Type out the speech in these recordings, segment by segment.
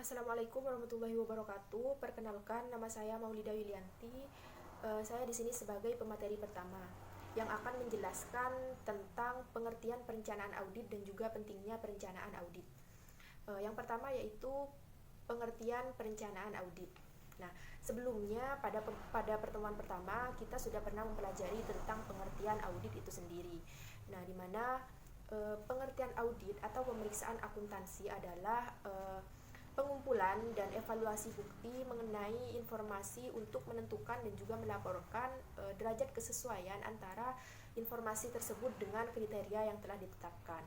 Assalamualaikum warahmatullahi wabarakatuh. Perkenalkan, nama saya Maulida Yulianti. Saya di sini sebagai pemateri pertama yang akan menjelaskan tentang pengertian perencanaan audit dan juga pentingnya perencanaan audit. Yang pertama yaitu pengertian perencanaan audit. Nah, sebelumnya pada pertemuan pertama kita sudah pernah mempelajari tentang pengertian audit itu sendiri. Nah, di mana pengertian audit atau pemeriksaan akuntansi adalah pengumpulan dan evaluasi bukti mengenai informasi untuk menentukan dan juga melaporkan derajat kesesuaian antara informasi tersebut dengan kriteria yang telah ditetapkan.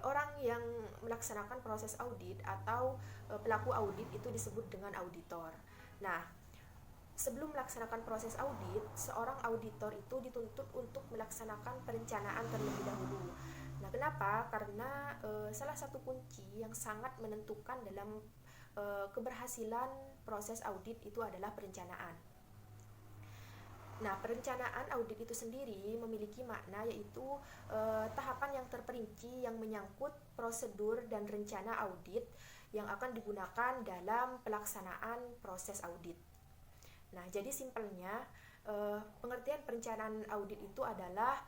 Orang yang melaksanakan proses audit atau pelaku audit itu disebut dengan auditor. Nah, sebelum melaksanakan proses audit, seorang auditor itu dituntut untuk melaksanakan perencanaan terlebih dahulu. Nah, kenapa? Karena salah satu kunci yang sangat menentukan dalam keberhasilan proses audit itu adalah perencanaan. Nah, perencanaan audit itu sendiri memiliki makna yaitu tahapan yang terperinci yang menyangkut prosedur dan rencana audit yang akan digunakan dalam pelaksanaan proses audit. Nah, jadi simpelnya pengertian perencanaan audit itu adalah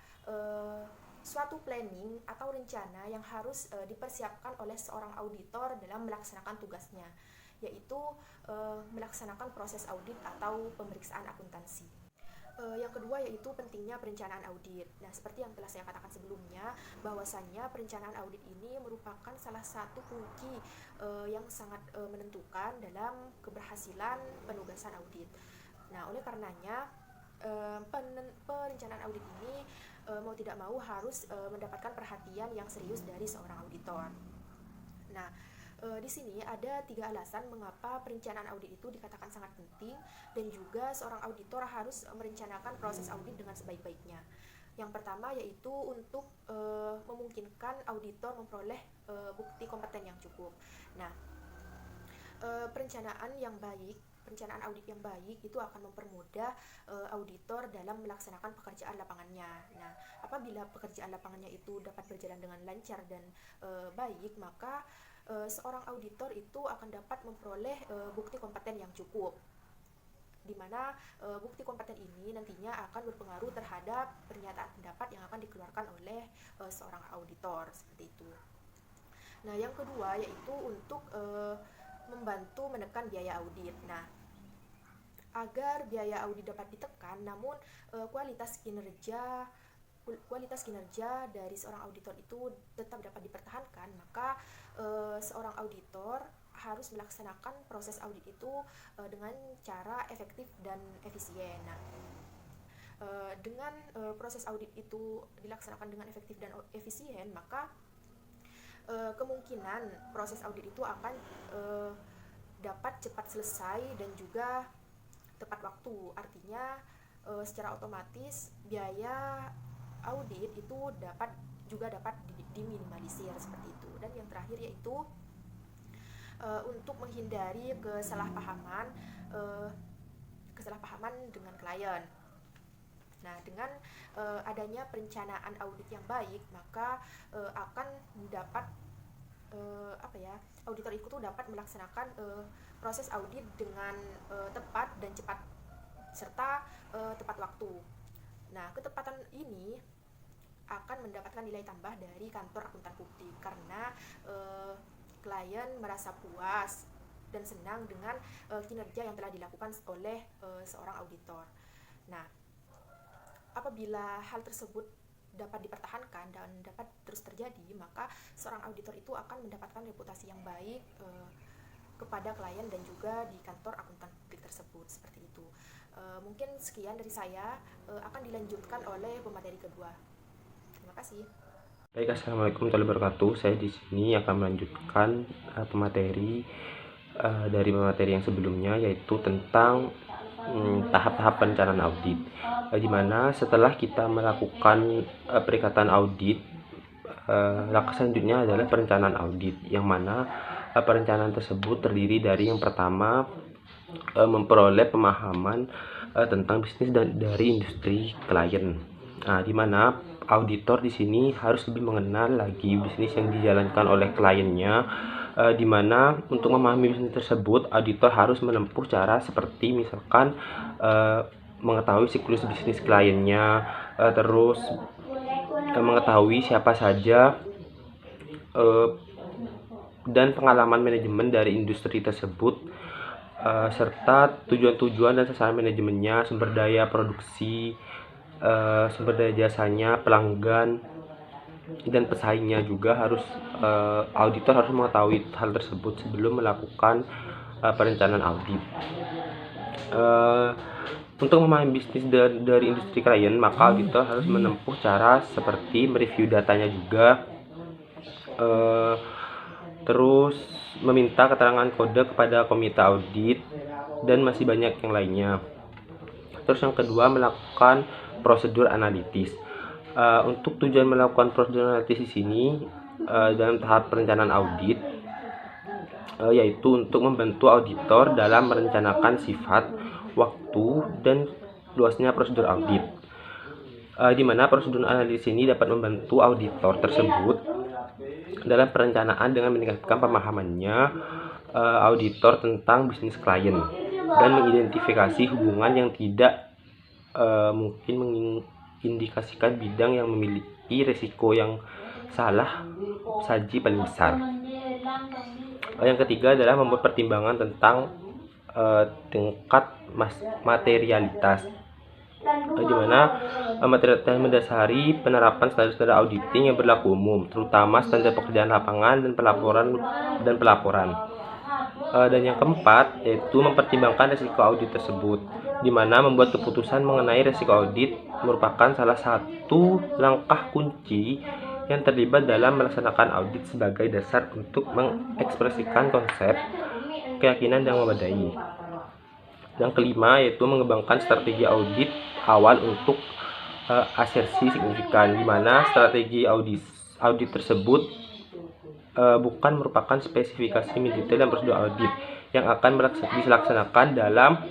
suatu planning atau rencana yang harus dipersiapkan oleh seorang auditor dalam melaksanakan tugasnya, yaitu melaksanakan proses audit atau pemeriksaan akuntansi. Yang kedua yaitu pentingnya perencanaan audit. Nah, seperti yang telah saya katakan sebelumnya, bahwasannya perencanaan audit ini merupakan salah satu kunci yang sangat menentukan dalam keberhasilan penugasan audit. Nah, oleh karenanya perencanaan audit ini mau tidak mau harus mendapatkan perhatian yang serius dari seorang auditor. Nah, di sini ada 3 alasan mengapa perencanaan audit itu dikatakan sangat penting dan juga seorang auditor harus merencanakan proses audit dengan sebaik-baiknya. Yang pertama yaitu untuk memungkinkan auditor memperoleh bukti kompeten yang cukup. Nah, perencanaan audit yang baik itu akan mempermudah auditor dalam melaksanakan pekerjaan lapangannya. Nah, apabila pekerjaan lapangannya itu dapat berjalan dengan lancar dan baik, maka seorang auditor itu akan dapat memperoleh bukti kompeten yang cukup, di mana bukti kompeten ini nantinya akan berpengaruh terhadap pernyataan pendapat yang akan dikeluarkan oleh seorang auditor, seperti itu. Nah, yang kedua yaitu untuk membantu menekan biaya audit. Nah, agar biaya audit dapat ditekan, namun kualitas kinerja dari seorang auditor itu tetap dapat dipertahankan, maka seorang auditor harus melaksanakan proses audit itu dengan cara efektif dan efisien. Nah, dengan proses audit itu dilaksanakan dengan efektif dan efisien, maka kemungkinan proses audit itu akan dapat cepat selesai dan juga tepat waktu. Artinya secara otomatis biaya audit itu dapat diminimalisir, seperti itu. Dan yang terakhir yaitu untuk menghindari kesalahpahaman dengan klien. Nah, dengan adanya perencanaan audit yang baik, maka akan dapat auditor itu dapat melaksanakan proses audit dengan tepat dan cepat serta tepat waktu. Nah, ketepatan ini akan mendapatkan nilai tambah dari kantor akuntan publik karena klien merasa puas dan senang dengan kinerja yang telah dilakukan oleh seorang auditor. Nah, apabila hal tersebut dapat dipertahankan dan dapat terus terjadi, maka seorang auditor itu akan mendapatkan reputasi yang baik kepada klien dan juga di kantor akuntan publik tersebut, seperti itu. Mungkin sekian dari saya, akan dilanjutkan oleh pemateri kedua. Terima kasih. Baik, assalamualaikum warahmatullahi wabarakatuh. Saya di sini akan melanjutkan pemateri dari pemateri yang sebelumnya, yaitu tentang tahap-tahap perencanaan audit, di mana setelah kita melakukan perikatan audit, langkah selanjutnya adalah perencanaan audit, yang mana perencanaan tersebut terdiri dari yang pertama memperoleh pemahaman tentang bisnis dari industri klien. Nah, di mana auditor di sini harus lebih mengenal lagi bisnis yang dijalankan oleh kliennya, di mana untuk memahami bisnis tersebut, auditor harus menempuh cara seperti misalkan mengetahui siklus bisnis kliennya, terus mengetahui siapa saja dan pengalaman manajemen dari industri tersebut, serta tujuan-tujuan dan sasaran manajemennya, sumber daya produksi, sumber daya jasanya, pelanggan, dan pesaingnya juga harus auditor harus mengetahui hal tersebut sebelum melakukan perencanaan audit. Untuk memahami bisnis dari industri klien, maka auditor harus menempuh cara seperti mereview datanya juga, terus meminta keterangan kode kepada komite audit, dan masih banyak yang lainnya. Terus yang kedua, melakukan prosedur analitis. Untuk tujuan melakukan prosedur analitis di sini dalam tahap perencanaan audit, yaitu untuk membantu auditor dalam merencanakan sifat, waktu, dan luasnya prosedur audit. Di mana prosedur analisis ini dapat membantu auditor tersebut dalam perencanaan dengan meningkatkan pemahamannya auditor tentang bisnis klien dan mengidentifikasi hubungan yang tidak mungkin mengindikasikan bidang yang memiliki risiko yang salah saji paling besar. Yang ketiga adalah membuat pertimbangan tentang tingkat materialitas, di mana materialitas mendasari penerapan standar auditing yang berlaku umum, terutama standar pekerjaan lapangan dan pelaporan. Dan yang keempat yaitu mempertimbangkan risiko audit tersebut, di mana membuat keputusan mengenai risiko audit merupakan salah satu langkah kunci yang terlibat dalam melaksanakan audit sebagai dasar untuk mengekspresikan konsep, keyakinan yang memadai. Yang kelima yaitu mengembangkan strategi audit awal untuk asersi signifikan, di mana strategi audit tersebut bukan merupakan spesifikasi mendetail dan prosedur audit yang akan dilaksanakan dalam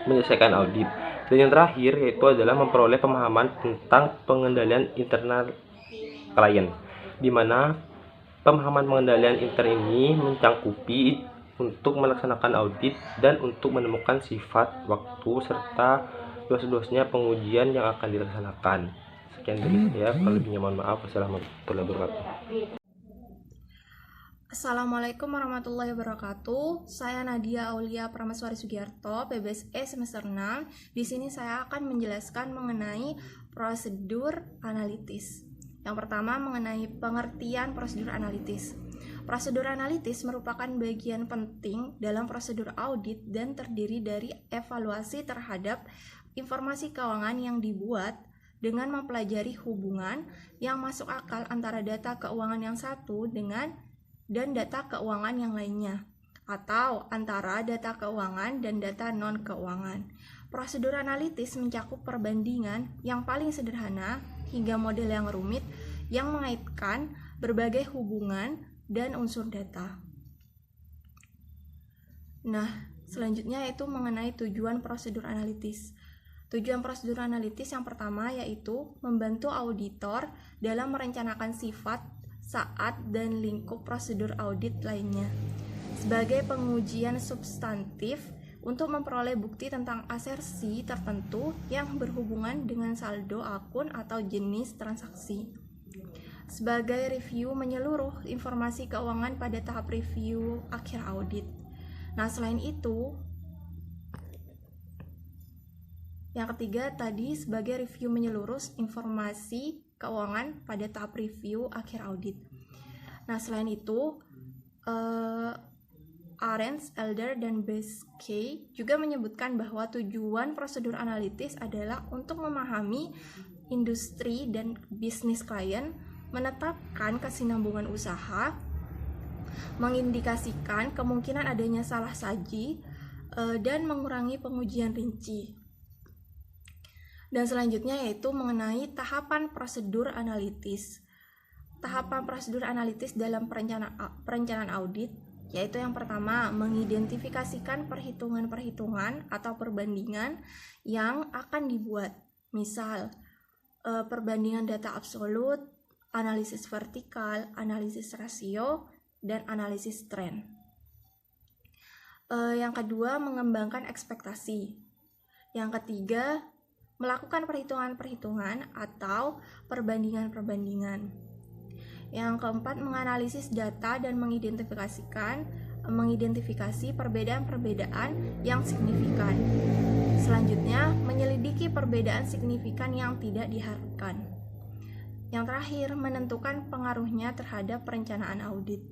menyelesaikan audit. Dan yang terakhir yaitu adalah memperoleh pemahaman tentang pengendalian internal klien, di mana pemahaman pengendalian intern ini mencangkupi untuk melaksanakan audit dan untuk menemukan sifat, waktu, serta luas-luasnya pengujian yang akan dilaksanakan. Sekian dari saya, kalau lebihnya mohon maaf. Wassalamualaikum warahmatullahi wabarakatuh. Assalamualaikum warahmatullahi wabarakatuh. Saya Nadia Aulia Pramaswari Sugiarto, PBSE semester 6. Di sini saya akan menjelaskan mengenai prosedur analitis. Yang pertama mengenai pengertian prosedur analitis. Prosedur analitis merupakan bagian penting dalam prosedur audit dan terdiri dari evaluasi terhadap informasi keuangan yang dibuat dengan mempelajari hubungan yang masuk akal antara data keuangan yang satu dan data keuangan yang lainnya, atau antara data keuangan dan data non-keuangan. Prosedur analitis mencakup perbandingan yang paling sederhana hingga model yang rumit yang mengaitkan berbagai hubungan dan unsur data. Nah, selanjutnya yaitu mengenai tujuan prosedur analitis. Tujuan prosedur analitis yang pertama yaitu membantu auditor dalam merencanakan sifat, saat, dan lingkup prosedur audit lainnya sebagai pengujian substantif untuk memperoleh bukti tentang asersi tertentu yang berhubungan dengan saldo akun atau jenis transaksi. Sebagai review menyeluruh informasi keuangan pada tahap review akhir audit. Nah, selain itu, yang ketiga tadi sebagai review menyeluruh informasi keuangan pada tahap review akhir audit. Nah, selain itu, Arens, Elder, dan Beskey juga menyebutkan bahwa tujuan prosedur analitis adalah untuk memahami industri dan bisnis klien, menetapkan kesinambungan usaha, mengindikasikan kemungkinan adanya salah saji, dan mengurangi pengujian rinci. Dan selanjutnya yaitu mengenai tahapan prosedur analitis. Tahapan prosedur analitis dalam perencanaan audit yaitu yang pertama mengidentifikasikan perhitungan-perhitungan atau perbandingan yang akan dibuat. Misal, perbandingan data absolut, analisis vertikal, analisis rasio, dan analisis tren. Yang kedua, mengembangkan ekspektasi. Yang ketiga, melakukan perhitungan-perhitungan atau perbandingan-perbandingan. Yang keempat, menganalisis data dan mengidentifikasi perbedaan-perbedaan yang signifikan. Selanjutnya, menyelidiki perbedaan signifikan yang tidak diharapkan. Yang terakhir, menentukan pengaruhnya terhadap perencanaan audit.